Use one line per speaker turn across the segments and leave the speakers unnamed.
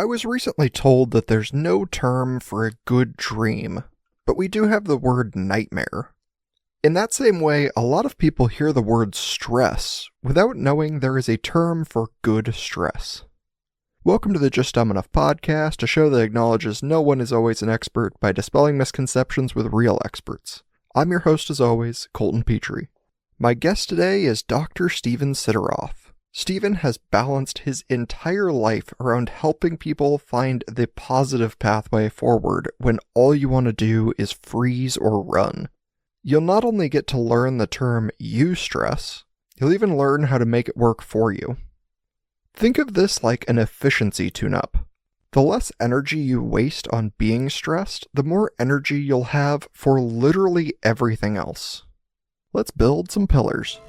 I was recently told that there's no term for a good dream, but we do have the word nightmare. In that same way, a lot of people hear the word stress without knowing there is a term for good stress. Welcome to the Just Dumb Enough podcast, a show that acknowledges no one is always an expert by dispelling misconceptions with real experts. I'm your host as always, Colton Petrie. My guest today is Doctor Stephen Sideroff. Stephen has balanced his entire life around helping people find the positive pathway forward when all you want to do is freeze or run. You'll not only get to learn the term eustress, you'll even learn how to make it work for you. Think of this like an efficiency tune-up. The less energy you waste on being stressed, the more energy you'll have for literally everything else. Let's build some pillars.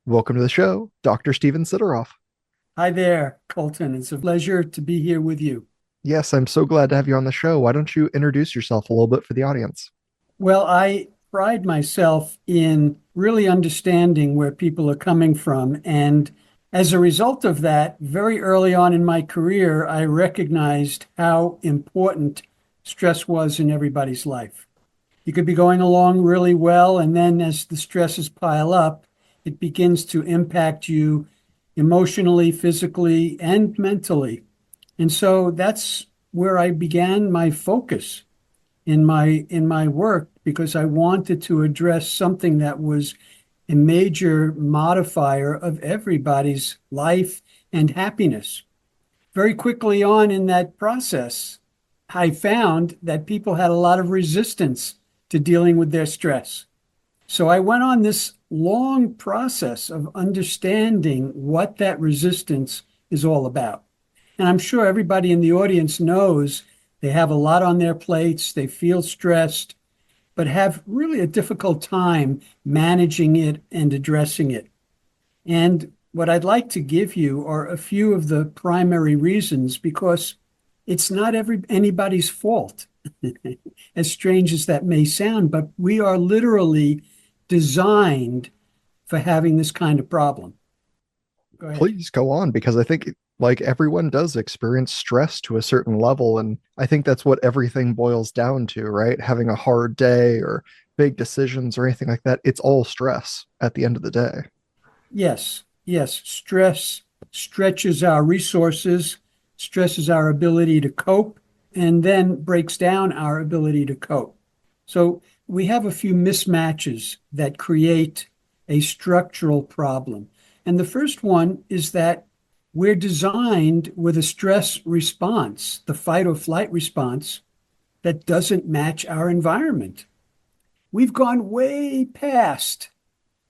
Welcome to the show, Dr. Stephen Sideroff.
Hi there, Colton. It's a pleasure to be here with you.
Yes, I'm so glad to have you on the show. Why don't you introduce yourself a little bit for the audience?
Well, I pride myself in really understanding where people are coming from. And as a result of that, very early on in my career, I recognized how important stress was in everybody's life. You could be going along really well, and then as the stresses pile up, it begins to impact you emotionally, physically, and mentally. And so that's where I began my focus in my work, because I wanted to address something that was a major modifier of everybody's life and happiness. Very quickly on in that process, I found that people had a lot of resistance to dealing with their stress. So I went on this long process of understanding what that resistance is all about. And I'm sure everybody in the audience knows they have a lot on their plates, they feel stressed, but have really a difficult time managing it and addressing it. And what I'd like to give you are a few of the primary reasons, because it's not anybody's fault, as strange as that may sound, but we are literally designed for having this kind of problem. Go ahead.
Please go on, because I think like everyone does experience stress to a certain level, and I think that's what everything boils down to, right? Having a hard day or big decisions or anything like that, it's all stress at the end of the day.
Yes, yes. Stress stretches our resources, stresses our ability to cope, and then breaks down our ability to cope. So we have a few mismatches that create a structural problem. And the first one is that we're designed with a stress response, the fight or flight response, that doesn't match our environment. We've gone way past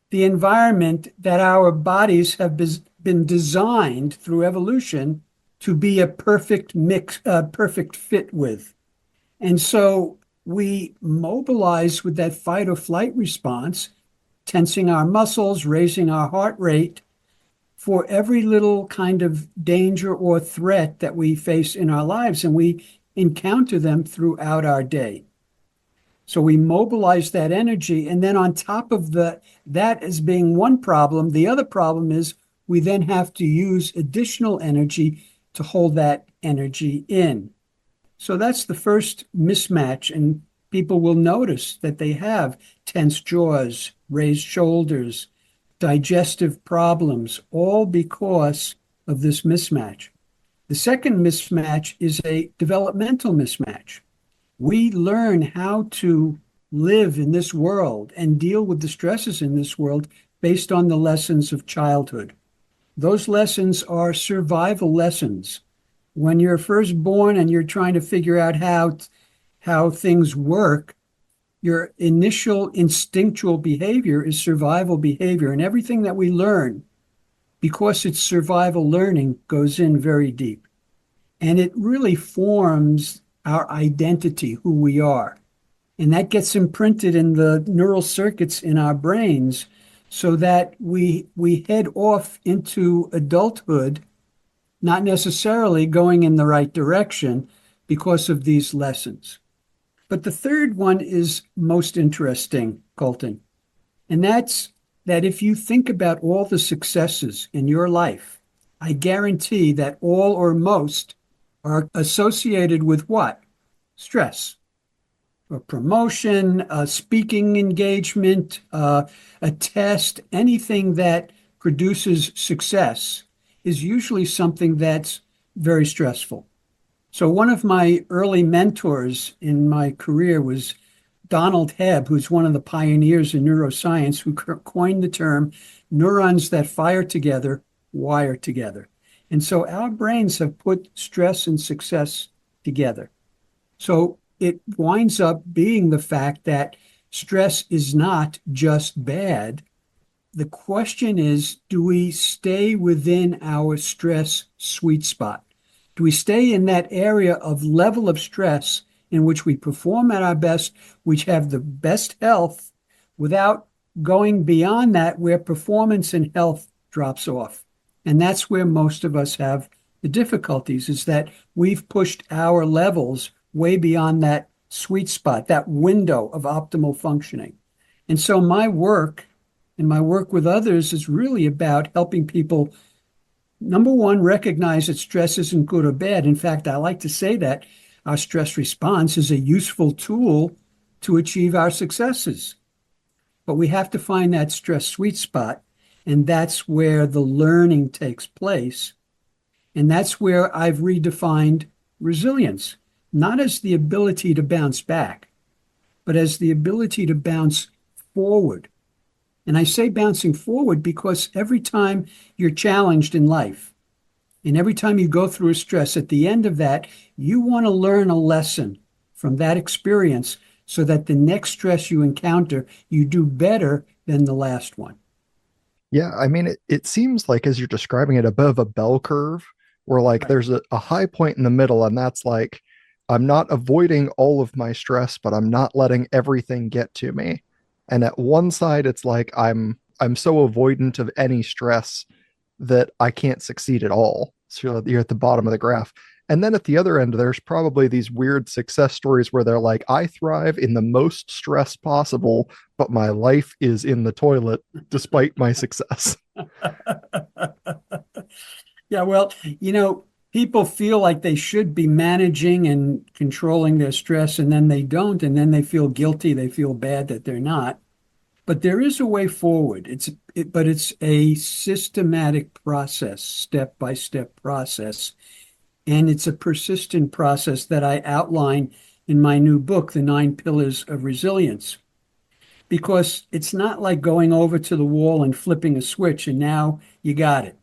the environment that our bodies have been designed through evolution to be a perfect mix, perfect fit with. And so we mobilize with that fight or flight response, tensing our muscles, raising our heart rate for every little kind of danger or threat that we face in our lives, and we encounter them throughout our day. So we mobilize that energy, and then on top of that as being one problem, the other problem is we then have to use additional energy to hold that energy in. So that's the first mismatch, and people will notice that they have tense jaws, raised shoulders, digestive problems, all because of this mismatch. The second mismatch is a developmental mismatch. We learn how to live in this world and deal with the stresses in this world based on the lessons of childhood. Those lessons are survival lessons. When you're first born and you're trying to figure out how things work, your initial instinctual behavior is survival behavior. And everything that we learn, because it's survival learning, goes in very deep. And it really forms our identity, who we are. And that gets imprinted in the neural circuits in our brains so that we head off into adulthood not necessarily going in the right direction because of these lessons. But the third one is most interesting, Colton, and that's that if you think about all the successes in your life, I guarantee that all or most are associated with what? Stress. A promotion, a speaking engagement, a test, anything that produces success is usually something that's very stressful. So, one of my early mentors in my career was Donald Hebb, who's one of the pioneers in neuroscience, who coined the term neurons that fire together wire together. And so, our brains have put stress and success together. So it winds up being the fact that stress is not just bad. The question is, do we stay within our stress sweet spot? Do we stay in that area of level of stress in which we perform at our best, which have the best health, without going beyond that where performance and health drops off? And that's where most of us have the difficulties, is that we've pushed our levels way beyond that sweet spot, that window of optimal functioning. And so my work and my work with others is really about helping people, number one, recognize that stress isn't good or bad. In fact, I like to say that our stress response is a useful tool to achieve our successes. But we have to find that stress sweet spot, and that's where the learning takes place. And that's where I've redefined resilience, not as the ability to bounce back, but as the ability to bounce forward. And I say bouncing forward because every time you're challenged in life, and every time you go through a stress, at the end of that, you want to learn a lesson from that experience so that the next stress you encounter, you do better than the last one.
Yeah, I mean, it seems like as you're describing it above a bell curve, where like
Right.
there's a high point in the middle, and that's like I'm not avoiding all of my stress, but I'm not letting everything get to me. And at one side, it's like I'm so avoidant of any stress that I can't succeed at all. So you're at the bottom of the graph. And then at the other end, there's probably these weird success stories where they're like, I thrive in the most stress possible, but my life is in the toilet despite my success.
Yeah, well, people feel like they should be managing and controlling their stress, and then they don't, and then they feel guilty, they feel bad that they're not. But there is a way forward. But it's a systematic process, step by step process. And it's a persistent process that I outline in my new book, The Nine Pillars of Resilience, because it's not like going over to the wall and flipping a switch and now you got it.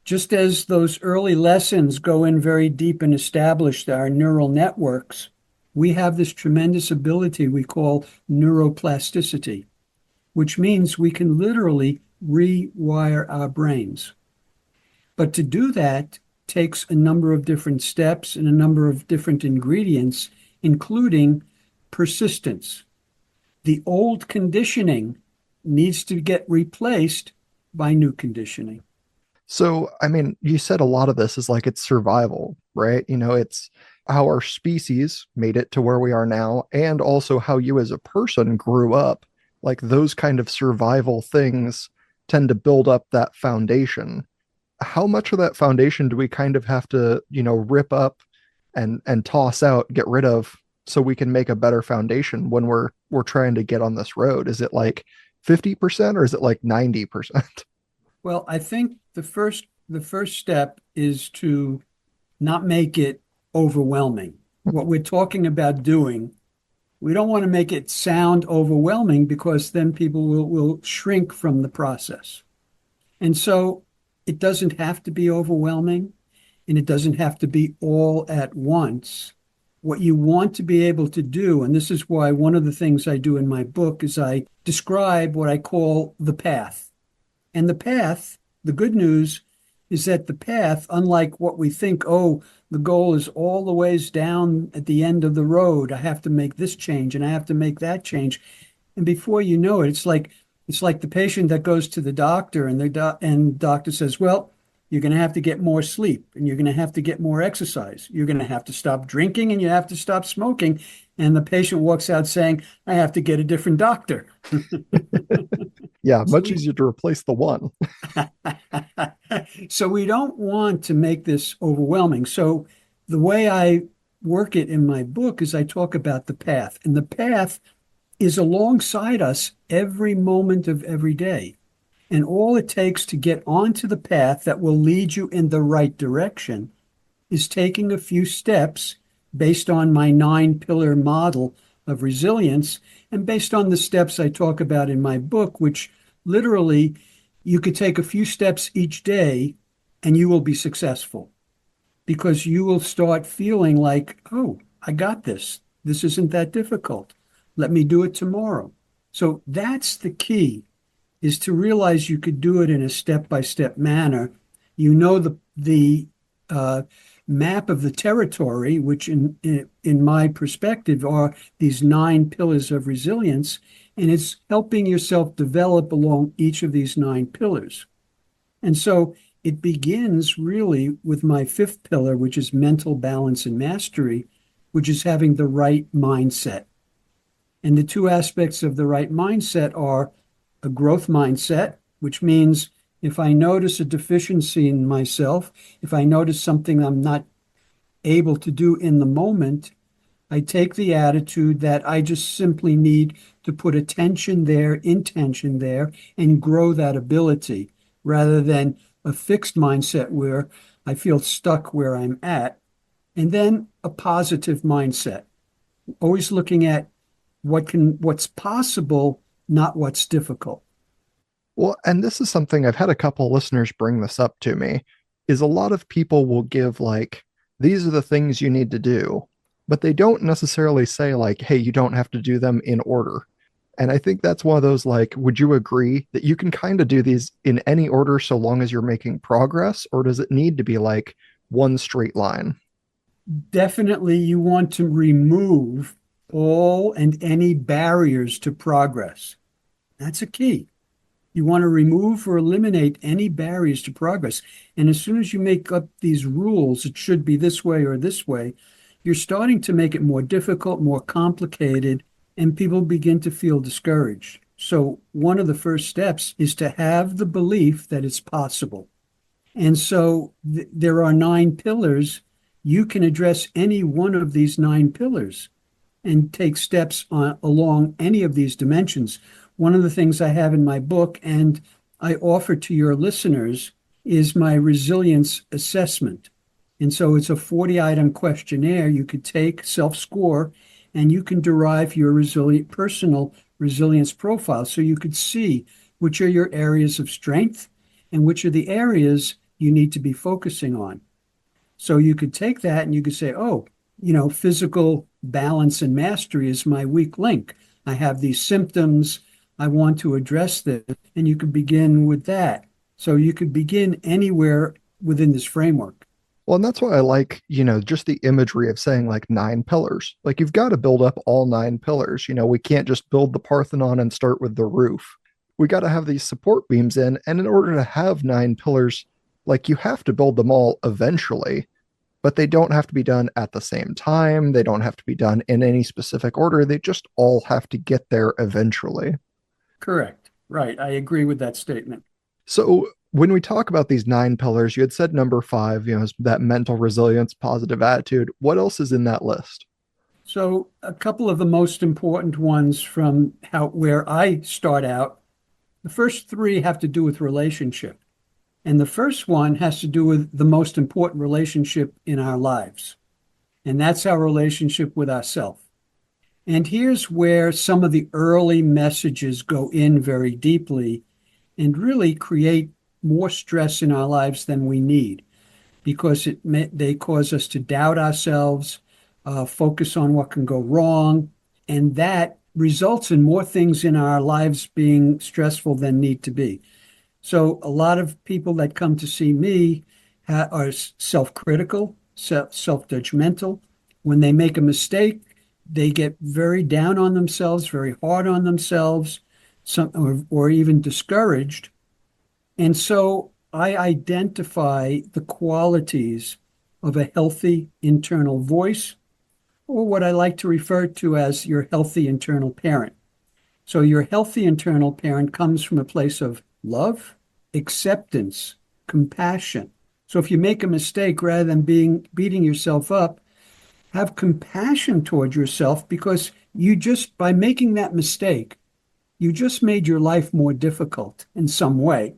Just as those early lessons go in very deep and establish our neural networks, we have this tremendous ability we call neuroplasticity, which means we can literally rewire our brains. But to do that takes a number of different steps and a number of different ingredients, including persistence. The old conditioning needs to get replaced by new conditioning.
So, I mean, you said a lot of this is like it's survival, right? It's how our species made it to where we are now, and also how you as a person grew up. Like those kind of survival things tend to build up that foundation. How much of that foundation do we kind of have to, rip up and toss out, get rid of so we can make a better foundation when we're trying to get on this road? Is it like 50% or is it like 90%?
Well, I think the first step is to not make it overwhelming. What we're talking about doing, we don't want to make it sound overwhelming because then people will shrink from the process. And so it doesn't have to be overwhelming and it doesn't have to be all at once. What you want to be able to do, and this is why one of the things I do in my book is I describe what I call the path. And the path, the good news is that the path, unlike what we think, oh, the goal is all the ways down at the end of the road. I have to make this change and I have to make that change. And before you know it, it's like the patient that goes to the doctor and the doctor says, well, You're going to have to get more sleep and you're going to have to get more exercise. You're going to have to stop drinking and you have to stop smoking. And the patient walks out saying, I have to get a different doctor.
Yeah,
So
much
we,
easier to replace the one.
so we don't want to make this overwhelming. So the way I work it in my book is I talk about the path, and the path is alongside us every moment of every day. And all it takes to get onto the path that will lead you in the right direction is taking a few steps based on my 9 pillar model of resilience and based on the steps I talk about in my book, which literally you could take a few steps each day and you will be successful because you will start feeling like, oh, I got this. This isn't that difficult. Let me do it tomorrow. So that's the key, is to realize you could do it in a step-by-step manner. You know the map of the territory, which in my perspective are these 9 pillars of resilience, and it's helping yourself develop along each of these 9 pillars. And so it begins really with my 5th pillar, which is mental balance and mastery, which is having the right mindset. And the two aspects of the right mindset are a growth mindset, which means if I notice a deficiency in myself, if I notice something I'm not able to do in the moment, I take the attitude that I just simply need to put attention there, intention there, and grow that ability rather than a fixed mindset where I feel stuck where I'm at. And then a positive mindset, always looking at what's possible, not what's difficult.
Well, and this is something I've had a couple listeners bring this up to me, is a lot of people will give like, these are the things you need to do, but they don't necessarily say like, hey, you don't have to do them in order. And I think that's one of those like, would you agree that you can kind of do these in any order so long as you're making progress, or does it need to be like one straight line?
Definitely, you want to remove all and any barriers to progress. That's a key. You want to remove or eliminate any barriers to progress. And as soon as you make up these rules, it should be this way or this way, you're starting to make it more difficult, more complicated, and people begin to feel discouraged. So, one of the first steps is to have the belief that it's possible. And so there are 9 pillars. You can address any one of these 9 pillars and take steps along any of these dimensions. One of the things I have in my book and I offer to your listeners is my resilience assessment. And so it's a 40-item questionnaire you could take, self-score, and you can derive your personal resilience profile. So you could see which are your areas of strength and which are the areas you need to be focusing on. So you could take that and you could say, oh, physical balance and mastery is my weak link. I have these symptoms. I want to address this. And you could begin with that. So you could begin anywhere within this framework.
Well, and that's why I like, just the imagery of saying like 9 pillars. Like you've got to build up all 9 pillars. We can't just build the Parthenon and start with the roof. We got to have these support beams in. And in order to have 9 pillars, like you have to build them all eventually, but they don't have to be done at the same time. They don't have to be done in any specific order. They just all have to get there eventually.
Correct. Right. I agree with that statement.
So when we talk about these 9 pillars, you had said number 5, is that mental resilience, positive attitude. What else is in that list?
So a couple of the most important ones from where I start out, the first 3 have to do with relationship. And the first one has to do with the most important relationship in our lives. And that's our relationship with ourselves. And here's where some of the early messages go in very deeply and really create more stress in our lives than we need because they cause us to doubt ourselves, focus on what can go wrong, and that results in more things in our lives being stressful than need to be. So a lot of people that come to see me are self-critical, self-judgmental. When they make a mistake, they get very down on themselves, very hard on themselves, or even discouraged. And so I identify the qualities of a healthy internal voice, or what I like to refer to as your healthy internal parent. So, your healthy internal parent comes from a place of love, acceptance, compassion. So, if you make a mistake, rather than beating yourself up, have compassion toward yourself, because you just, by making that mistake, you just made your life more difficult in some way.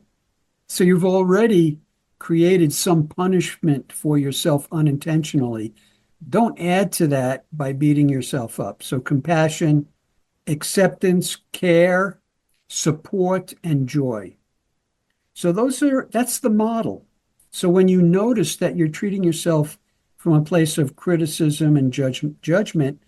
So you've already created some punishment for yourself unintentionally. Don't add to that by beating yourself up. So compassion, acceptance, care, support, and joy. So that's the model. So when you notice that you're treating yourself from a place of criticism and judgment,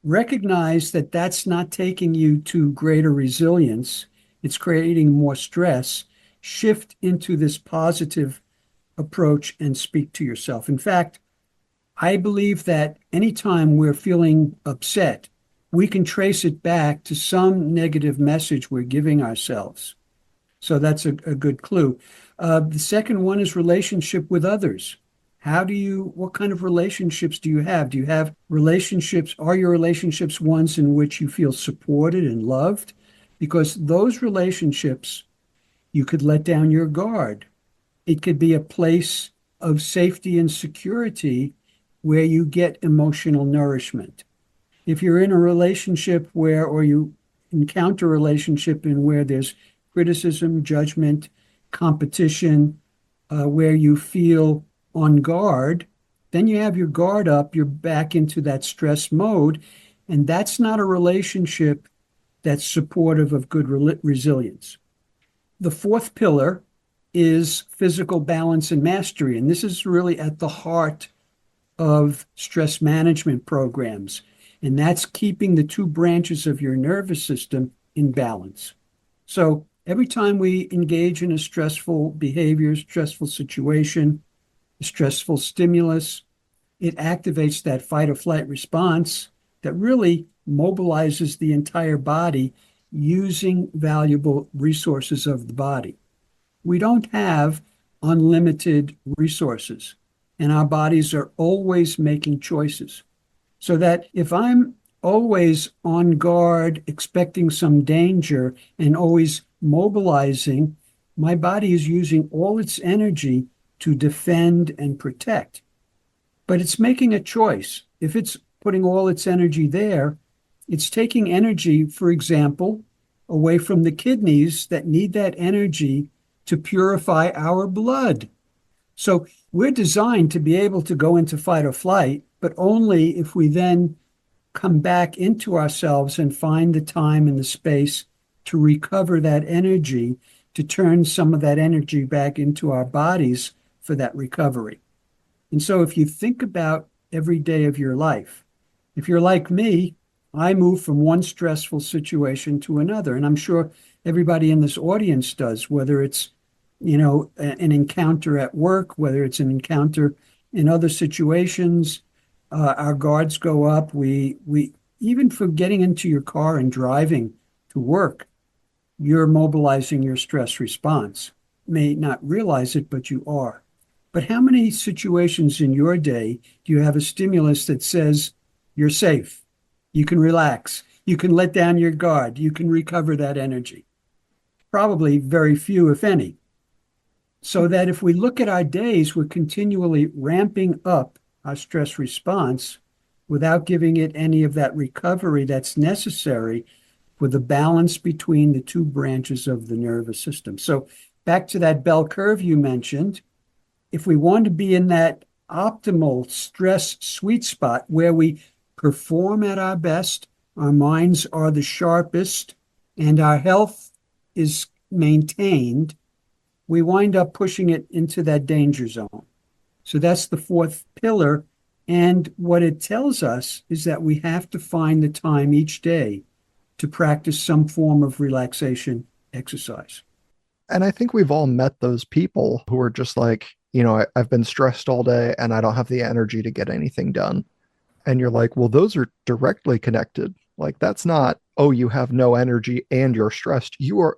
recognize that that's not taking you to greater resilience. It's creating more stress. Shift into this positive approach and speak to yourself. In fact, I believe that anytime we're feeling upset, we can trace it back to some negative message we're giving ourselves. So that's a good clue. The second one is relationship with others. What kind of relationships do you have? Do you have relationships? Are your relationships ones in which you feel supported and loved? Because those relationships, you could let down your guard. It could be a place of safety and security where you get emotional nourishment. If you're in a relationship or you encounter a relationship in where there's criticism, judgment, competition, where you feel on guard, then you have your guard up, you're back into that stress mode, and that's not a relationship that's supportive of good resilience. The fourth pillar is physical balance and mastery, and this is really at the heart of stress management programs, and that's keeping the two branches of your nervous system in balance. So every time we engage in a stressful behavior, stressful situation, a stressful stimulus, it activates that fight or flight response that really mobilizes the entire body using valuable resources of the body. We don't have unlimited resources, and our bodies are always making choices. So that if I'm always on guard, expecting some danger, and always mobilizing, my body is using all its energy to defend and protect. But it's making a choice. If it's putting all its energy there, it's taking energy, for example, away from the kidneys that need that energy to purify our blood. So we're designed to be able to go into fight or flight, but only if we then come back into ourselves and find the time and the space to recover that energy, to turn some of that energy back into our bodies for that recovery. And so if you think about every day of your life, if you're like me, I move from one stressful situation to another. And I'm sure everybody in this audience does, whether it's, an encounter at work, whether it's an encounter in other situations, our guards go up. We even for getting into your car and driving to work, you're mobilizing your stress response. May not realize it, but you are. But how many situations in your day do you have a stimulus that says you're safe, you can relax, you can let down your guard, you can recover that energy? Probably very few, if any. So that if we look at our days, we're continually ramping up our stress response without giving it any of that recovery that's necessary for the balance between the two branches of the nervous system. So back to that bell curve you mentioned, if we want to be in that optimal stress sweet spot where we perform at our best, our minds are the sharpest, and our health is maintained, we wind up pushing it into that danger zone. So that's the fourth pillar. And what it tells us is that we have to find the time each day to practice some form of relaxation exercise.
And I think we've all met those people who are just like, I've been stressed all day and I don't have the energy to get anything done. And you're like, well, those are directly connected. Like, that's not, oh, you have no energy and you're stressed.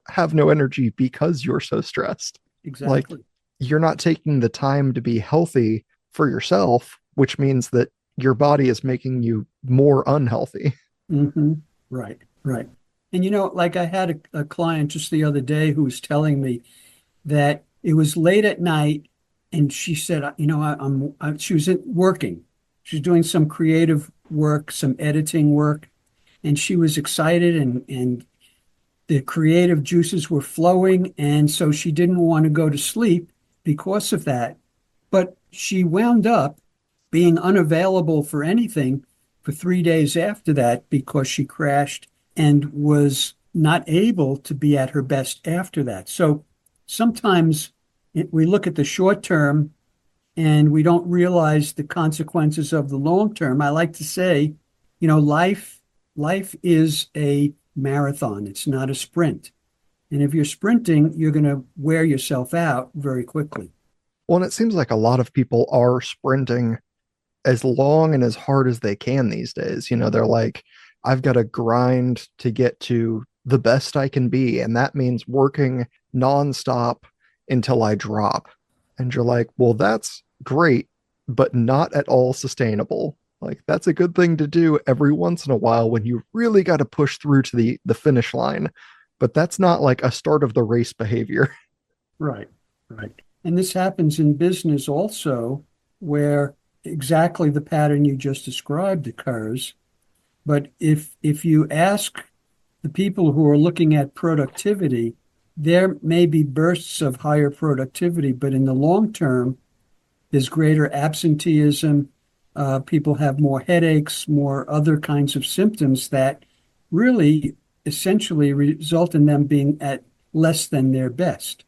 Have no energy because you're so stressed. Like,
Exactly.
you're not taking the time to be healthy for yourself, which means that your body is making you more unhealthy.
Hmm. Right, right. And like I had a client just the other day who was telling me that it was late at night, and she said, she was working. She was doing some creative work, some editing work, and she was excited, and the creative juices were flowing, and so she didn't want to go to sleep because of that. But she wound up being unavailable for anything for 3 days after that because she crashed and was not able to be at her best after that. So sometimes we look at the short term and we don't realize the consequences of the long term. I like to say, life is a marathon. It's not a sprint. And if you're sprinting, you're going to wear yourself out very quickly.
Well, and it seems like a lot of people are sprinting as long and as hard as they can these days. They're like, I've got to grind to get to the best I can be. And that means working nonstop until I drop. And you're like, well, that's great, but not at all sustainable. Like, that's a good thing to do every once in a while when you really got to push through to the finish line. But that's not like a start of the race behavior.
Right, right. And this happens in business also, where exactly the pattern you just described occurs. But if you ask the people who are looking at productivity, there may be bursts of higher productivity, but in the long term, there's greater absenteeism. People have more headaches, more other kinds of symptoms that really essentially result in them being at less than their best.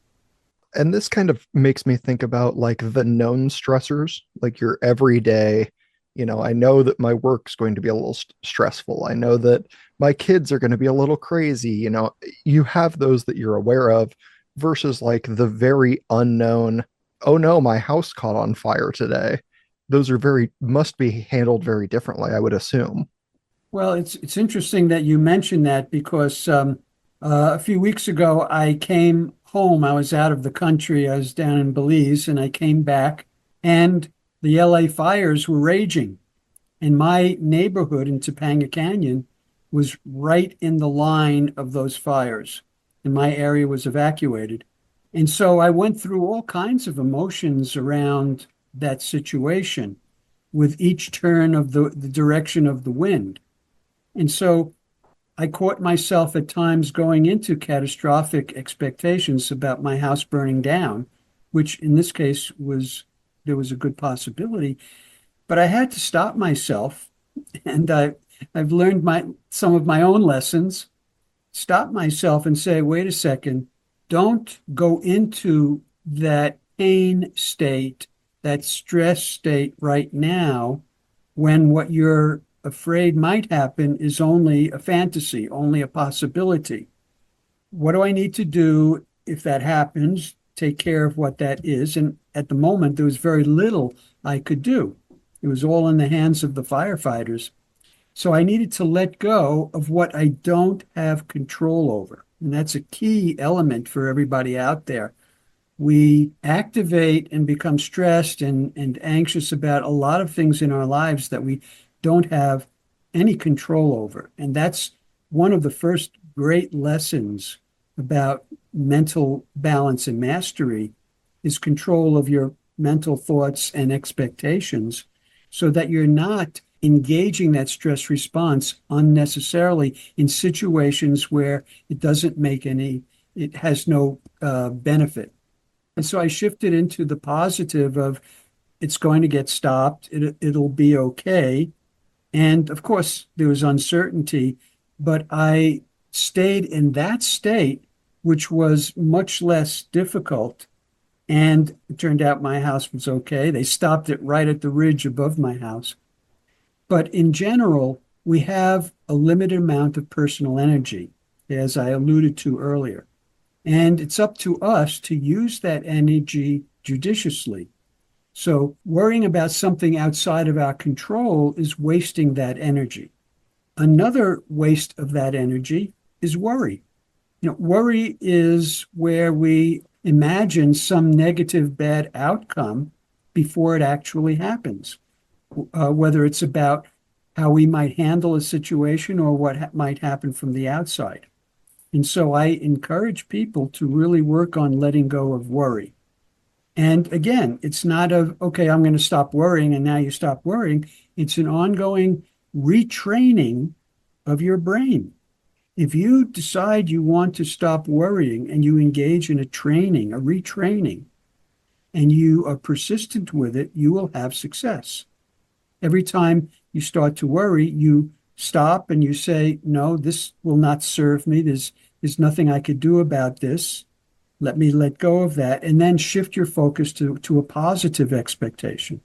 And this kind of makes me think about like the known stressors, like your everyday, I know that my work's going to be a little stressful. I know that my kids are going to be a little crazy. You have those that you're aware of versus like the very unknown, oh no, my house caught on fire today. Those are must be handled very differently, I would assume.
Well, it's interesting that you mentioned that because a few weeks ago I came home. I was out of the country. I was down in Belize, and I came back, and the LA fires were raging. And my neighborhood in Topanga Canyon was right in the line of those fires, and my area was evacuated. And so I went through all kinds of emotions around that situation with each turn of the direction of the wind. And so I caught myself at times going into catastrophic expectations about my house burning down, which in this case there was a good possibility. But I had to stop myself, and I've learned some of my own lessons. Stop myself and say, wait a second, don't go into that pain state, that stress state right now, when what you're afraid might happen is only a fantasy, only a possibility. What do I need to do if that happens? Take care of what that is. And at the moment, there was very little I could do. It was all in the hands of the firefighters. So I needed to let go of what I don't have control over. And that's a key element for everybody out there. We activate and become stressed and anxious about a lot of things in our lives that we don't have any control over. And that's one of the first great lessons about mental balance and mastery is control of your mental thoughts and expectations so that you're not engaging that stress response unnecessarily in situations where it has no benefit. And so I shifted into the positive of it's going to get stopped. It'll be okay. And of course, there was uncertainty, but I stayed in that state, which was much less difficult. And it turned out my house was okay. They stopped it right at the ridge above my house. But in general, we have a limited amount of personal energy, as I alluded to earlier. And it's up to us to use that energy judiciously. So worrying about something outside of our control is wasting that energy. Another waste of that energy is worry. Worry is where we imagine some negative bad outcome before it actually happens, whether it's about how we might handle a situation or what might happen from the outside. And so I encourage people to really work on letting go of worry. And again, it's not okay, I'm going to stop worrying, and now you stop worrying. It's an ongoing retraining of your brain. If you decide you want to stop worrying and you engage in a training, a retraining, and you are persistent with it, you will have success. Every time you start to worry, you stop and you say, no, this will not serve me. There's nothing I could do about this. Let me let go of that, and then shift your focus to a positive expectation.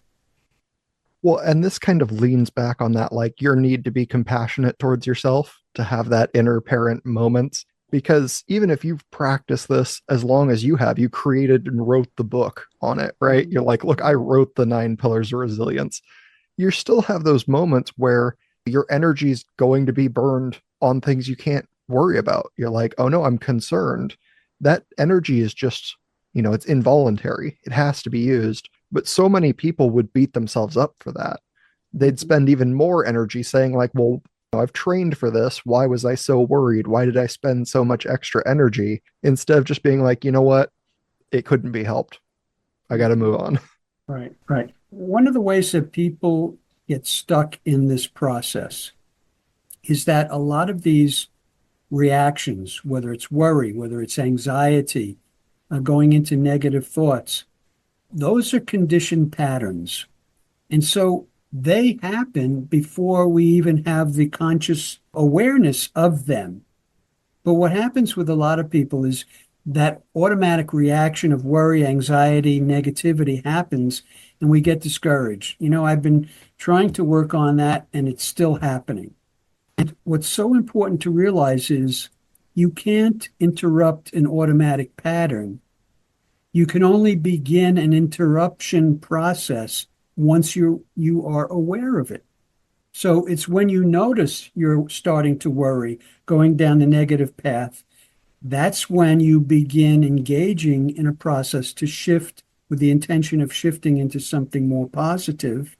Well, and this kind of leans back on that, like your need to be compassionate towards yourself, to have that inner parent moment. Because even if you've practiced this as long as you have, you created and wrote the book on it, right? You're like, look, I wrote the 9 pillars of resilience. You still have those moments where your energy is going to be burned on things you can't worry about. You're like, oh no, I'm concerned. That energy is just, it's involuntary. It has to be used. But so many people would beat themselves up for that. They'd spend even more energy saying, like, well, I've trained for this. Why was I so worried? Why did I spend so much extra energy? Instead of just being like, you know what? It couldn't be helped. I got to move on.
Right, right. One of the ways that people get stuck in this process is that a lot of these reactions, whether it's worry, whether it's anxiety, going into negative thoughts, those are conditioned patterns. And so they happen before we even have the conscious awareness of them. But what happens with a lot of people is that automatic reaction of worry, anxiety, negativity happens, and we get discouraged. I've been trying to work on that, and it's still happening. And what's so important to realize is you can't interrupt an automatic pattern. You can only begin an interruption process once you are aware of it. So it's when you notice you're starting to worry, going down the negative path, that's when you begin engaging in a process to shift with the intention of shifting into something more positive.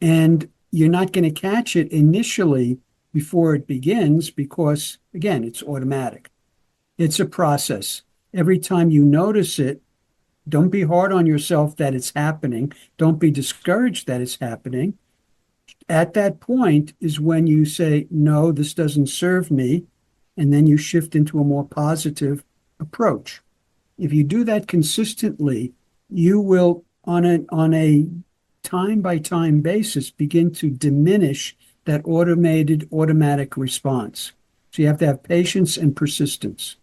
And you're not going to catch it initially before it begins because, again, it's automatic. It's a process. Every time you notice it, don't be hard on yourself that it's happening. Don't be discouraged that it's happening. At that point is when you say, no, this doesn't serve me. And then you shift into a more positive approach. If you do that consistently, you will, on a time by time basis, begin to diminish that automatic response. So you have to have patience and persistence.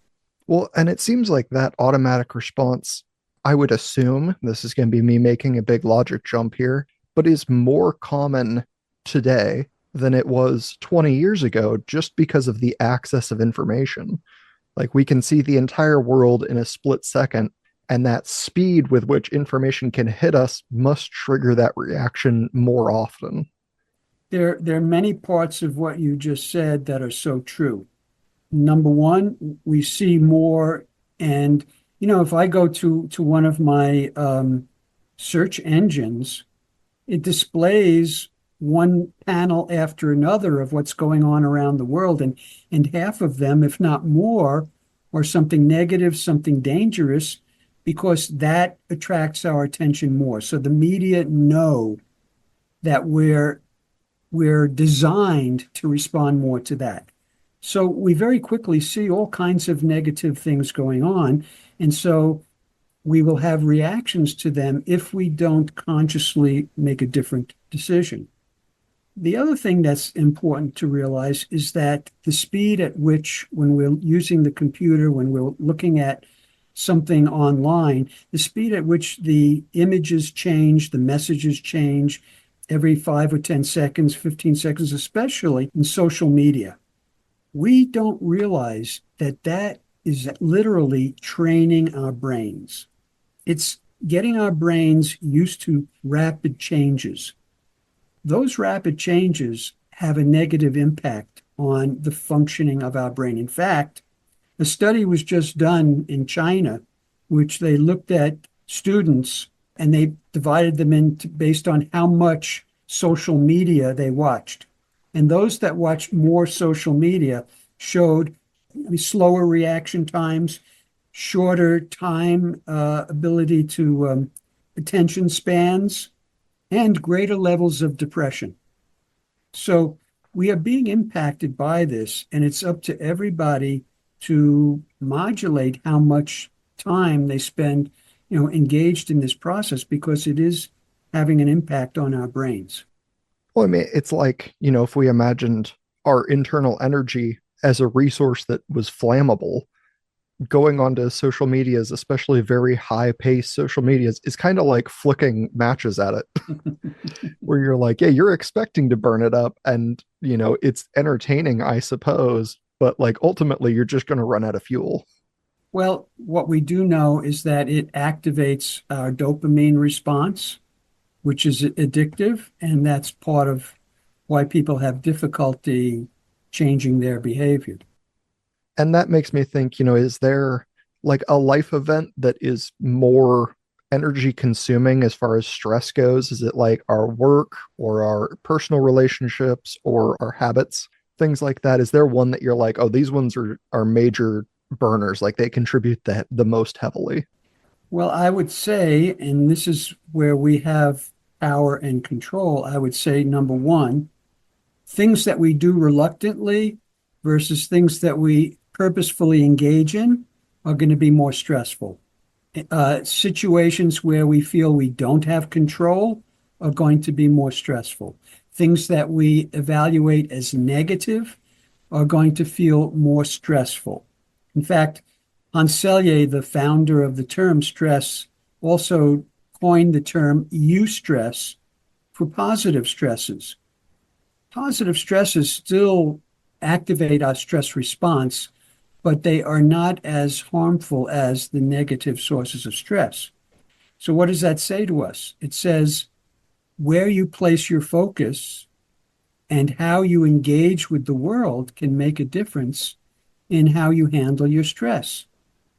Well, and it seems like that automatic response, I would assume, this is going to be me making a big logic jump here, but is more common today than it was 20 years ago just because of the access of information. Like we can see the entire world in a split second, and that speed with which information can hit us must trigger that reaction more often.
There are many parts of what you just said that are so true. Number one, we see more, and if I go to one of my search engines, it displays one panel after another of what's going on around the world, and half of them, if not more, are something negative, something dangerous, because that attracts our attention more. So the media know that we're designed to respond more to that. So we very quickly see all kinds of negative things going on. And so we will have reactions to them if we don't consciously make a different decision. The other thing that's important to realize is that the speed at which, when we're using the computer, when we're looking at something online, the speed at which the images change, the messages change every 5 or 10 seconds, 15 seconds, especially in social media. We don't realize that that is literally training our brains. It's getting our brains used to rapid changes. Those rapid changes have a negative impact on the functioning of our brain. In fact, a study was just done in China which they looked at students and they divided them into based on how much social media they watched. And those that watched more social media showed slower reaction times, shorter time ability to attention spans, and greater levels of depression. So we are being impacted by this, and it's up to everybody to modulate how much time they spend, engaged in this process because it is having an impact on our brains.
Well, I mean, it's like, if we imagined our internal energy as a resource that was flammable, going onto social medias, especially very high paced social medias, is kind of like flicking matches at it, where you're like, yeah, you're expecting to burn it up. And, it's entertaining, I suppose, but like ultimately, you're just going to run out of fuel.
Well, what we do know is that it activates our dopamine response, which is addictive, and that's part of why people have difficulty changing their behavior.
And that makes me think, is there like a life event that is more energy consuming as far as stress goes? Is it like our work or our personal relationships or our habits, things like that? Is there one that you're like, oh, these ones are major burners, like they contribute the most heavily?
Well, I would say, and this is where we have power and control, I would say number one, things that we do reluctantly versus things that we purposefully engage in are going to be more stressful. Situations where we feel we don't have control are going to be more stressful. Things that we evaluate as negative are going to feel more stressful. In fact, Hanselye, the founder of the term stress, also coined the term eustress for positive stresses. Positive stresses still activate our stress response, but they are not as harmful as the negative sources of stress. So, what does that say to us? It says where you place your focus and how you engage with the world can make a difference in how you handle your stress.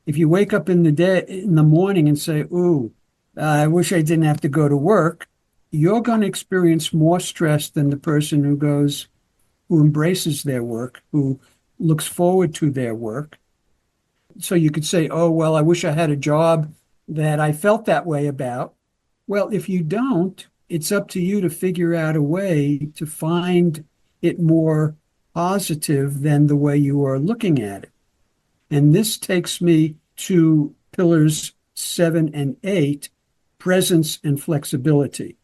If you wake up in the morning and say, "Ooh, I wish I didn't have to go to work," you're going to experience more stress than the person who embraces their work, who looks forward to their work. So you could say, "Oh, well, I wish I had a job that I felt that way about." Well, if you don't, it's up to you to figure out a way to find it more positive than the way you are looking at it. And this takes me to pillars 7 and 8, presence and flexibility.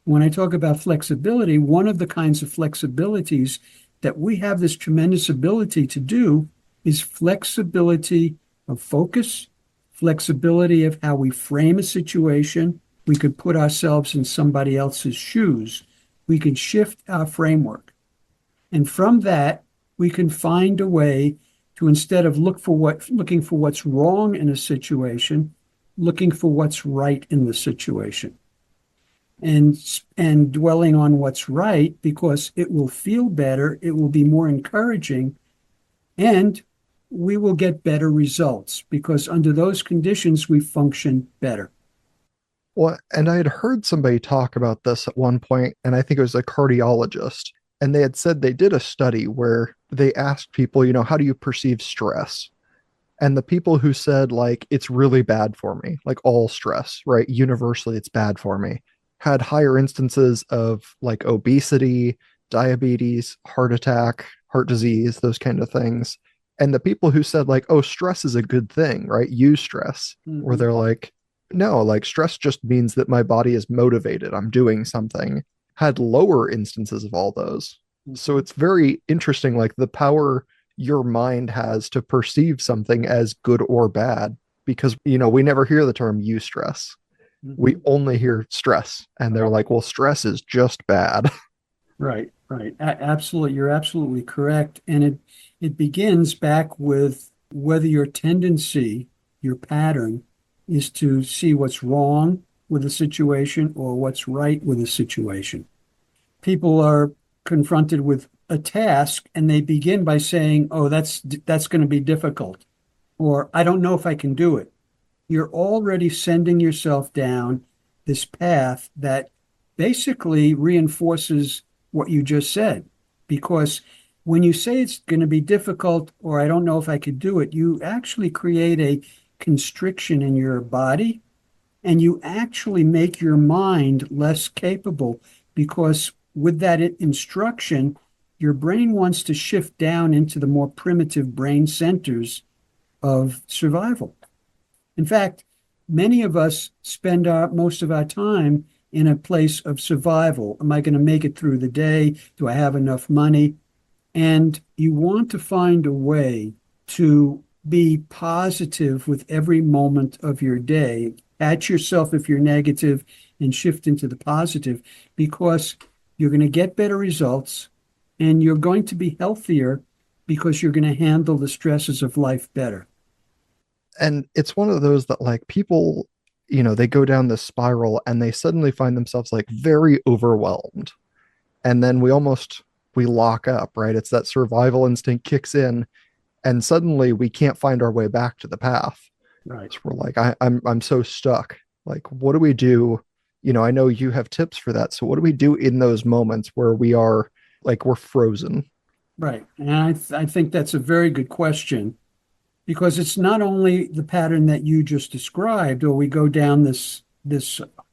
When I talk about flexibility, one of the kinds of flexibilities that we have this tremendous ability to do is flexibility of focus, flexibility of how we frame a situation. We could put ourselves in somebody else's shoes. We can shift our framework. And from that, we can find a way to, instead of looking for what's wrong in a situation, looking for what's right in the situation. And dwelling on what's right because it will feel better, it will be more encouraging, and we will get better results because under those conditions we function better.
Well, and I had heard somebody talk about this at one point, and I think it was a cardiologist, and they had said they did a study where they asked people, how do you perceive stress? And the people who said, like, it's really bad for me, like all stress, right? Universally, it's bad for me, had higher instances of like obesity, diabetes, heart attack, heart disease, those kind of things. And the people who said, like, oh, stress is a good thing, right? Eustress, where
Mm-hmm.
they're like, no, like stress just means that my body is motivated. I'm doing something, had lower instances of all those. So
Mm-hmm.
it's very interesting, like the power your mind has to perceive something as good or bad, because, we never hear the term eustress. We
Mm-hmm.
only hear stress. And they're like, well, stress is just bad.
Right, right. Absolutely. You're absolutely correct. And it begins back with whether your tendency, your pattern, is to see what's wrong with a situation or what's right with a situation. People are confronted with a task and they begin by saying, "Oh, that's going to be difficult," or "I don't know if I can do it." you're already sending yourself down this path that basically reinforces what you just said. Because when you say it's going to be difficult, or I don't know if I could do it, you actually create a constriction in your body, and you actually make your mind less capable, because with that instruction, your brain wants to shift down into the more primitive brain centers of survival. In fact, many of us spend most of our time in a place of survival. Am I going to make it through the day? Do I have enough money? And you want to find a way to be positive with every moment of your day. At yourself if you're negative and shift into the positive, because you're going to get better results and you're going to be healthier because you're going to handle the stresses of life better.
And it's one of those that like people, they go down this spiral and they suddenly find themselves like very overwhelmed. And then we lock up, right? It's that survival instinct kicks in and suddenly we can't find our way back to the path.
Right.
So we're like, I'm so stuck. Like, what do we do? I know you have tips for that. So what do we do in those moments where we are like we're frozen?
Right. And I think that's a very good question, because it's not only the pattern that you just described, or we go down this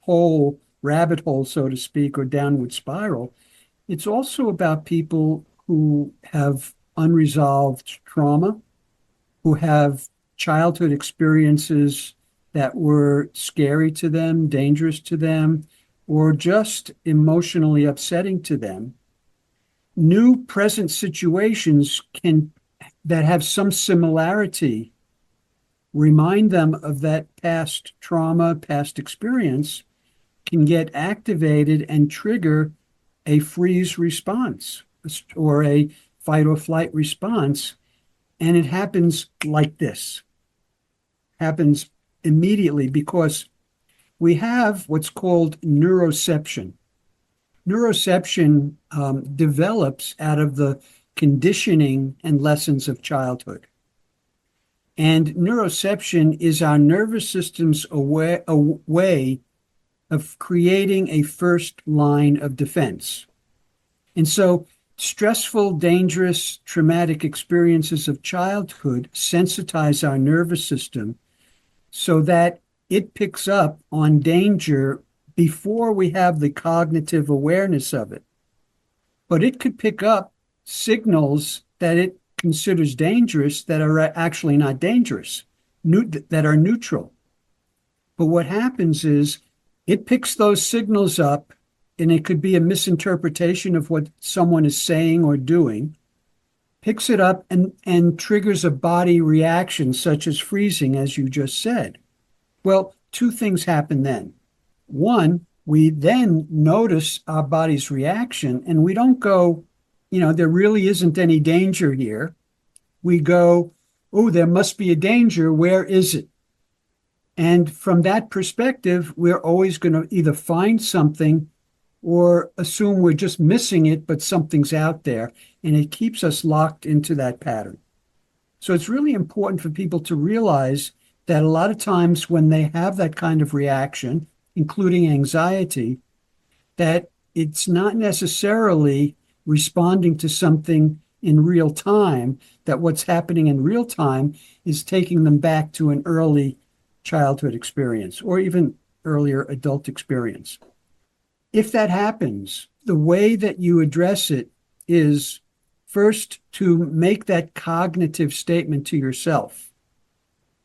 whole rabbit hole, so to speak, or downward spiral. It's also about people who have unresolved trauma, who have childhood experiences that were scary to them, dangerous to them, or just emotionally upsetting to them. New present situations can that have some similarity remind them of that past trauma, past experience, can get activated and trigger a freeze response or a fight or flight response. And it happens like this, happens immediately, because we have what's called neuroception. Neuroception develops out of the conditioning and lessons of childhood. And neuroception is our nervous system's a way of creating a first line of defense. And so stressful, dangerous, traumatic experiences of childhood sensitize our nervous system so that it picks up on danger before we have the cognitive awareness of it. But it could pick up signals that it considers dangerous that are actually not dangerous, that are neutral. But what happens is it picks those signals up, and it could be a misinterpretation of what someone is saying or doing, picks it up and triggers a body reaction, such as freezing, as you just said. Well, two things happen then. One, we then notice our body's reaction, and we don't go, there really isn't any danger here. We go, oh, there must be a danger. Where is it? And from that perspective, we're always going to either find something or assume we're just missing it, but something's out there. And it keeps us locked into that pattern. So it's really important for people to realize that a lot of times when they have that kind of reaction, including anxiety, that it's not necessarily responding to something in real time, that what's happening in real time is taking them back to an early childhood experience or even earlier adult experience. If that happens, the way that you address it is first to make that cognitive statement to yourself.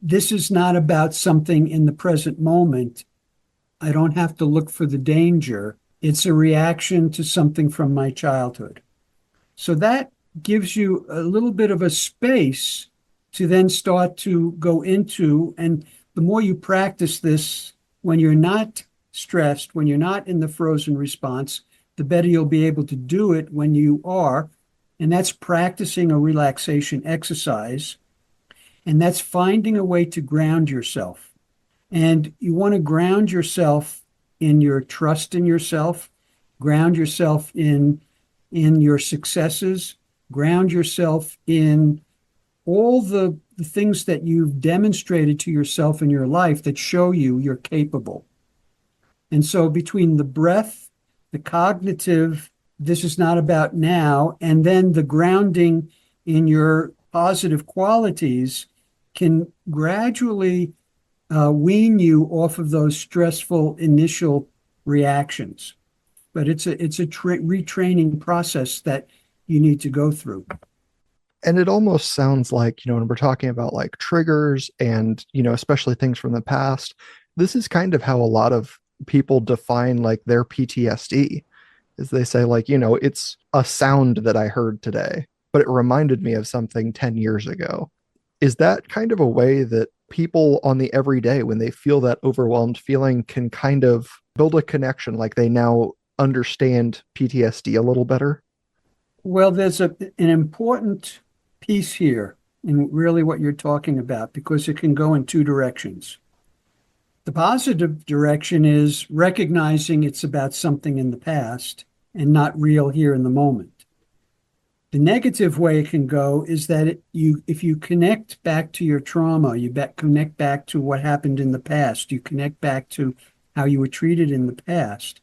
This is not about something in the present moment. I don't have to look for the danger. It's a reaction to something from my childhood. So that gives you a little bit of a space to then start to go into, and the more you practice this when you're not stressed, when you're not in the frozen response, the better you'll be able to do it when you are. And that's practicing a relaxation exercise. And that's finding a way to ground yourself. And you want to ground yourself in your trust in yourself, ground yourself in your successes, ground yourself in all the the things that you've demonstrated to yourself in your life that show you you're capable. And so between the breath, the cognitive, this is not about now, and then the grounding in your positive qualities can gradually wean you off of those stressful initial reactions. But it's a retraining process that you need to go through.
And it almost sounds like, when we're talking about like triggers and, especially things from the past, this is kind of how a lot of people define like their PTSD, is they say like, it's a sound that I heard today, but it reminded me of something 10 years ago. Is that kind of a way that people on the everyday, when they feel that overwhelmed feeling, can kind of build a connection, like they now understand PTSD a little better?
Well, there's an important piece here in really what you're talking about because it can go in two directions. The positive direction is recognizing it's about something in the past and not real here in the moment. The negative way it can go is that if you connect back to your trauma, connect back to what happened in the past, you connect back to how you were treated in the past,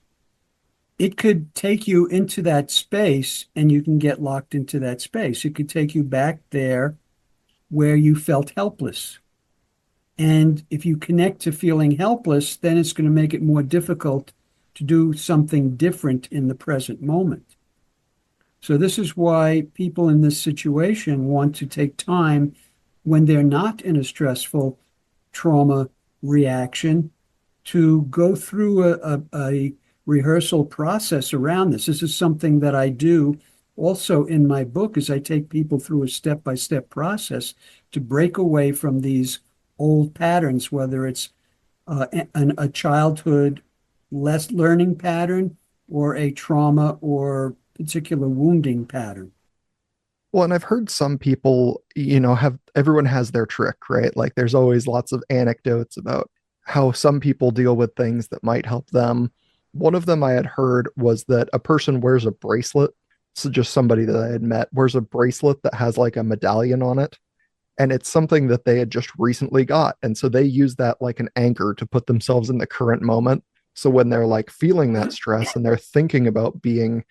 it could take you into that space and you can get locked into that space. It could take you back there where you felt helpless. And if you connect to feeling helpless, then it's going to make it more difficult to do something different in the present moment. So this is why people in this situation want to take time when they're not in a stressful trauma reaction to go through a rehearsal process around this. This is something that I do also in my book, is I take people through a step-by-step process to break away from these old patterns, whether it's a childhood less learning pattern or a trauma or particular wounding pattern.
Well, and I've heard some people, have everyone has their trick, right? Like there's always lots of anecdotes about how some people deal with things that might help them. One of them I had heard was that a person wears a bracelet. So just somebody that I had met wears a bracelet that has like a medallion on it. And it's something that they had just recently got. And so they use that like an anchor to put themselves in the current moment. So when they're like feeling that stress and they're thinking about being,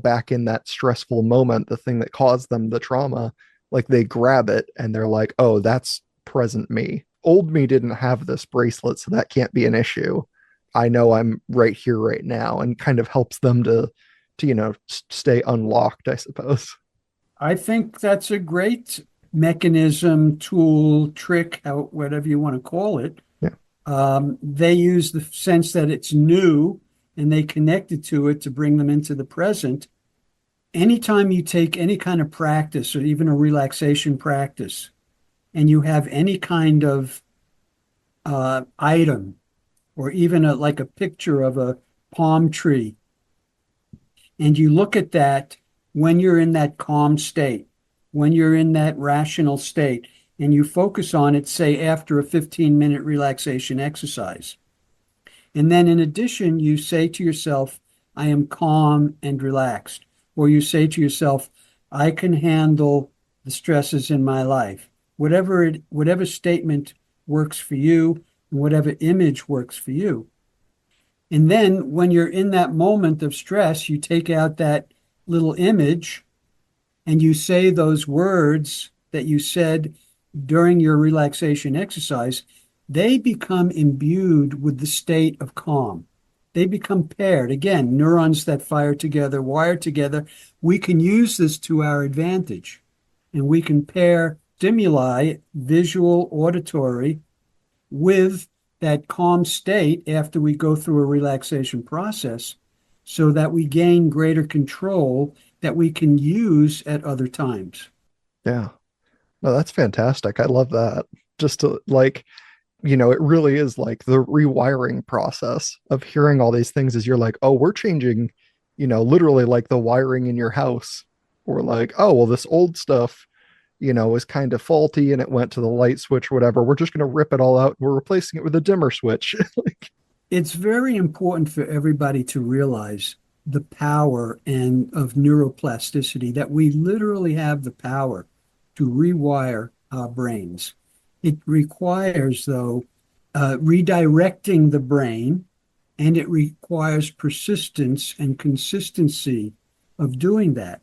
back in that stressful moment, the thing that caused them the trauma, like they grab it and they're like, oh, that's present me. Old me didn't have this bracelet, so that can't be an issue. I know I'm right here, right now, and kind of helps them to stay unlocked, I suppose.
I think that's a great mechanism, tool, trick, whatever you want to call it.
Yeah.
They use the sense that it's new and they connect it to it to bring them into the present. Anytime you take any kind of practice or even a relaxation practice and you have any kind of item or even like a picture of a palm tree, and you look at that when you're in that calm state, when you're in that rational state, and you focus on it, say, after a 15-minute relaxation exercise. And then in addition, you say to yourself, I am calm and relaxed. Or you say to yourself, I can handle the stresses in my life. Whatever statement works for you, and whatever image works for you. And then when you're in that moment of stress, you take out that little image and you say those words that you said during your relaxation exercise. They become imbued with the state of calm. They become paired. Again, neurons that fire together, wire together. We can use this to our advantage. And we can pair stimuli, visual, auditory, with that calm state after we go through a relaxation process so that we gain greater control that we can use at other times.
Yeah. No, that's fantastic. I love that. Just to like, it really is like the rewiring process of hearing all these things as you're like, oh, we're changing, literally like the wiring in your house. Or like, oh, well, this old stuff, was kind of faulty and it went to the light switch or whatever. We're just going to rip it all out. We're replacing it with a dimmer switch. Like,
it's very important for everybody to realize the power and of neuroplasticity, that we literally have the power to rewire our brains. It requires, though, redirecting the brain, and it requires persistence and consistency of doing that.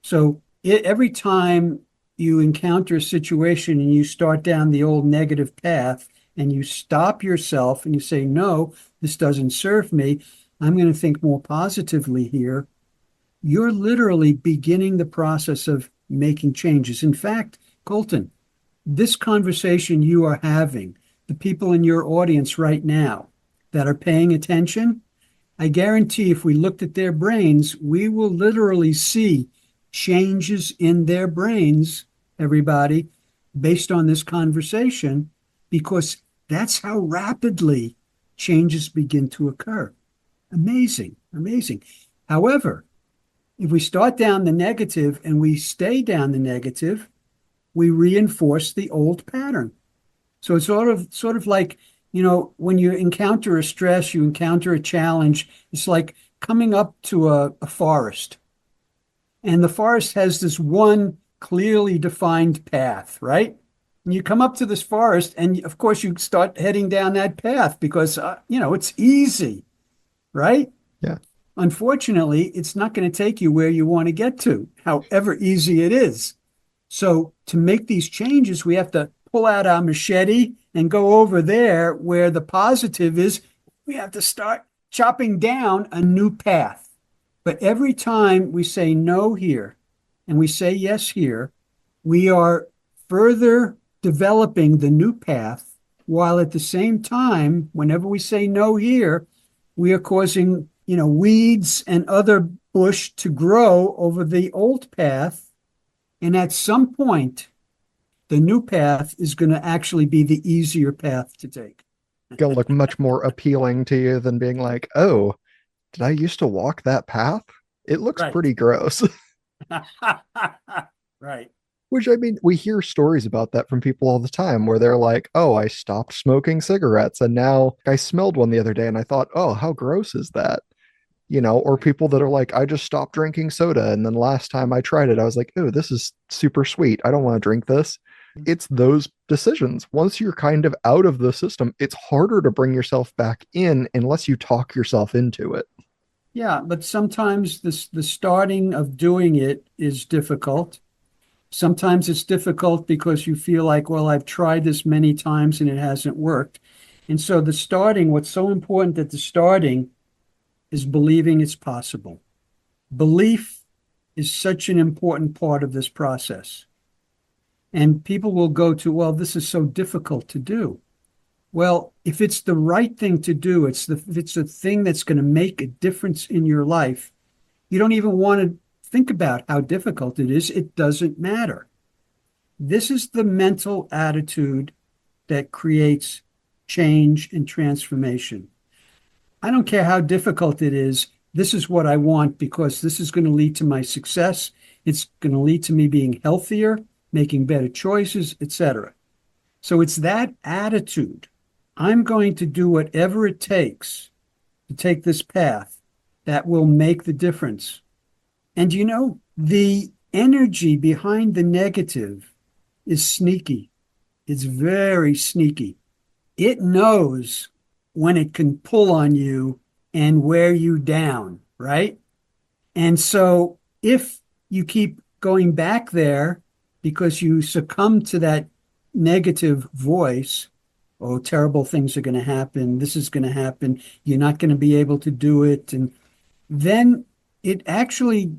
So every time you encounter a situation and you start down the old negative path and you stop yourself and you say, no, this doesn't serve me, I'm going to think more positively here, you're literally beginning the process of making changes. In fact, Colton, this conversation you are having, the people in your audience right now that are paying attention, I guarantee if we looked at their brains, we will literally see changes in their brains, everybody, based on this conversation, because that's how rapidly changes begin to occur. Amazing, amazing. However, if we start down the negative and we stay down the negative, we reinforce the old pattern. So it's sort of like, when you encounter a stress, you encounter a challenge, it's like coming up to a forest. And the forest has this one clearly defined path, right? And you come up to this forest, and of course, you start heading down that path because, it's easy, right?
Yeah.
Unfortunately, it's not going to take you where you want to get to, however easy it is. So to make these changes, we have to pull out our machete and go over there where the positive is. We have to start chopping down a new path. But every time we say no here and we say yes here, we are further developing the new path, while at the same time, whenever we say no here, we are causing, weeds and other bush to grow over the old path. And at some point, the new path is going to actually be the easier path to take.
Gonna look much more appealing to you than being like, oh, did I used to walk that path? It looks
Right.
pretty gross.
Right.
Which, I mean, we hear stories about that from people all the time where they're like, oh, I stopped smoking cigarettes and now I smelled one the other day and I thought, oh, how gross is that? Or people that are like, I just stopped drinking soda. And then last time I tried it, I was like, oh, this is super sweet. I don't want to drink this. It's those decisions. Once you're kind of out of the system, it's harder to bring yourself back in unless you talk yourself into it.
Yeah, but sometimes the starting of doing it is difficult. Sometimes it's difficult because you feel like, well, I've tried this many times and it hasn't worked. And so what's so important at the starting is believing it's possible. Belief is such an important part of this process. And people will go to, well, this is so difficult to do. Well, if it's the right thing to do, if it's a thing that's going to make a difference in your life, you don't even want to think about how difficult it is. It doesn't matter. This is the mental attitude that creates change and transformation. I don't care how difficult it is. This is what I want because this is going to lead to my success. It's going to lead to me being healthier, making better choices, etc. So it's that attitude. I'm going to do whatever it takes to take this path that will make the difference. And the energy behind the negative is sneaky. It's very sneaky. It knows when it can pull on you and wear you down, right? And so if you keep going back there because you succumb to that negative voice, oh, terrible things are going to happen, this is going to happen, you're not going to be able to do it, and then it actually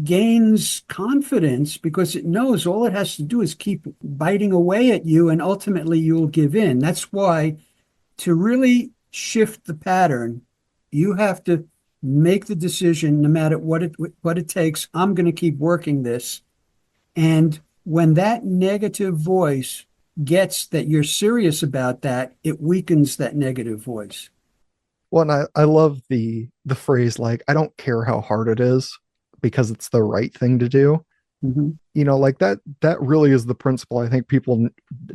gains confidence because it knows all it has to do is keep biting away at you and ultimately you'll give in. That's why to really shift the pattern, you have to make the decision no matter what it takes. I'm going to keep working this. And when that negative voice gets that you're serious about that, it weakens that negative voice.
Well, and I love the phrase like, I don't care how hard it is because it's the right thing to do.
Mm-hmm.
Like that really is the principle I think people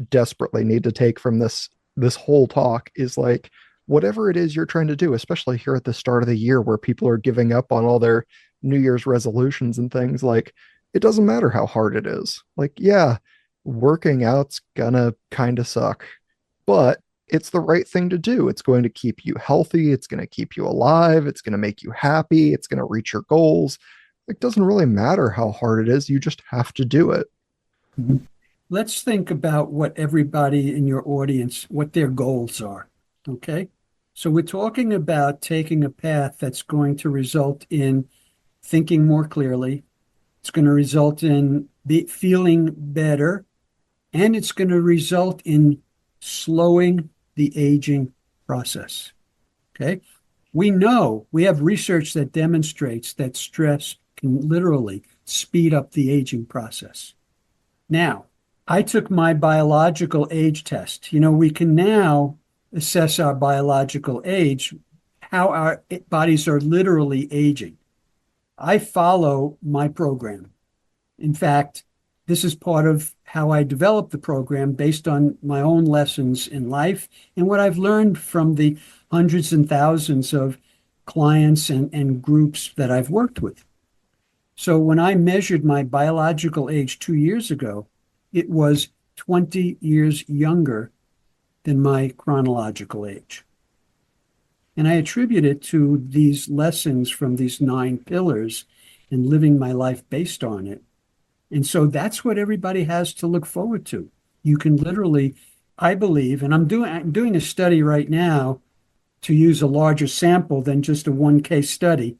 desperately need to take from this whole talk is like, whatever it is you're trying to do, especially here at the start of the year where people are giving up on all their New Year's resolutions and things, like it doesn't matter how hard it is. Like, yeah, Working out's gonna kind of suck, but it's the right thing to do. It's going to keep you healthy. It's going to keep you alive. It's going to make you happy. It's going to reach your goals. It doesn't really matter how hard it is. You just have to do it.
Mhm. Let's think about what everybody in your audience, what their goals are. Okay. So we're talking about taking a path that's going to result in thinking more clearly. It's going to result in feeling better, and it's going to result in slowing the aging process. Okay. We know we have research that demonstrates that stress can literally speed up the aging process. Now, I took my biological age test. We can now assess our biological age, how our bodies are literally aging. I follow my program. In fact, this is part of how I developed the program based on my own lessons in life and what I've learned from the hundreds and thousands of clients and groups that I've worked with. So when I measured my biological age 2 years ago, it was 20 years younger than my chronological age. And I attribute it to these lessons from these 9 pillars and living my life based on it. And so that's what everybody has to look forward to. You can literally, I believe, and I'm doing a study right now to use a larger sample than just a one case study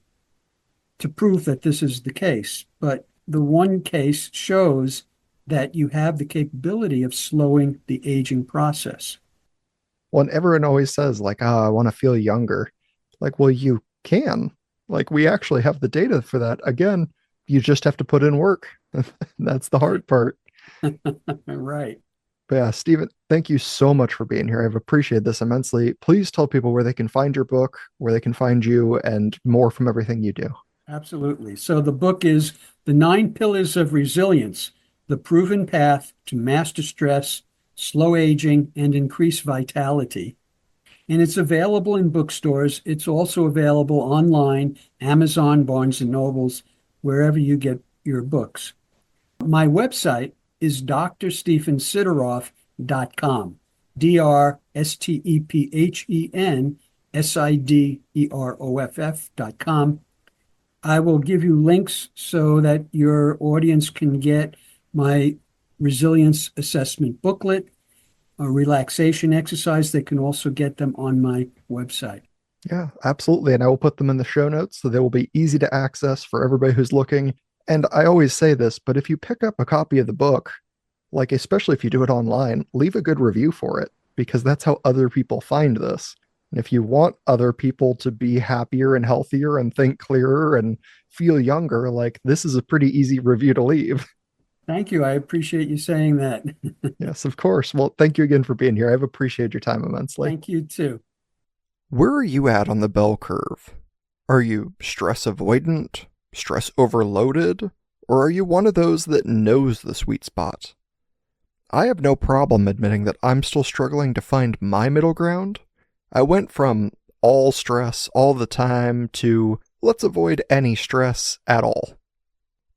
to prove that this is the case. But the one case shows that you have the capability of slowing the aging process.
Well, and everyone always says, like, I want to feel younger. Like, well, you can. Like, we actually have the data for that. Again, you just have to put in work. That's the hard part.
Right.
But yeah, Stephen, thank you so much for being here. I've appreciated this immensely. Please tell people where they can find your book, where they can find you, and more from everything you do.
Absolutely. So the book is The 9 Pillars of Resilience, The Proven Path to Master Stress, Slow Aging, and Increase Vitality. And it's available in bookstores. It's also available online, Amazon, Barnes and Nobles, wherever you get your books. My website is drstephensideroff.com, drstephensideroff.com. I will give you links so that your audience can get my resilience assessment booklet, a relaxation exercise. They can also get them on my website.
Yeah, absolutely. And I will put them in the show notes so they will be easy to access for everybody who's looking. And I always say this, but if you pick up a copy of the book, like especially if you do it online, leave a good review for it because that's how other people find this. And if you want other people to be happier and healthier and think clearer and feel younger, like this is a pretty easy review to leave.
Thank you. I appreciate you saying that.
Yes, of course. Well, thank you again for being here. I've appreciated your time immensely.
Thank you too.
Where are you at on the bell curve? Are you stress avoidant, stress overloaded, or are you one of those that knows the sweet spot? I have no problem admitting that I'm still struggling to find my middle ground. I went from all stress all the time to let's avoid any stress at all.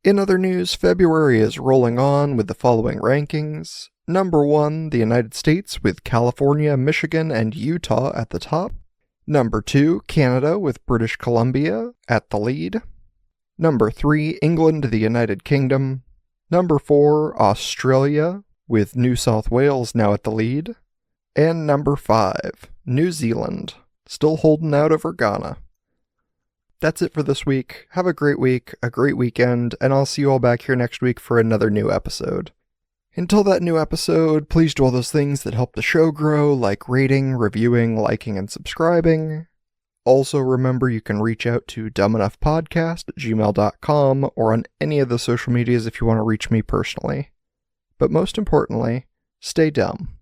In other news, February is rolling on with the following rankings. Number 1, the United States with California, Michigan, and Utah at the top. Number 2, Canada with British Columbia at the lead. Number 3, England, the United Kingdom. Number 4, Australia with New South Wales now at the lead. And number 5, New Zealand, still holding out over Ghana. That's it for this week. Have a great week, a great weekend, and I'll see you all back here next week for another new episode. Until that new episode, please do all those things that help the show grow, like rating, reviewing, liking, and subscribing. Also remember you can reach out to dumbenoughpodcast@gmail.com or on any of the social medias if you want to reach me personally. But most importantly, stay dumb.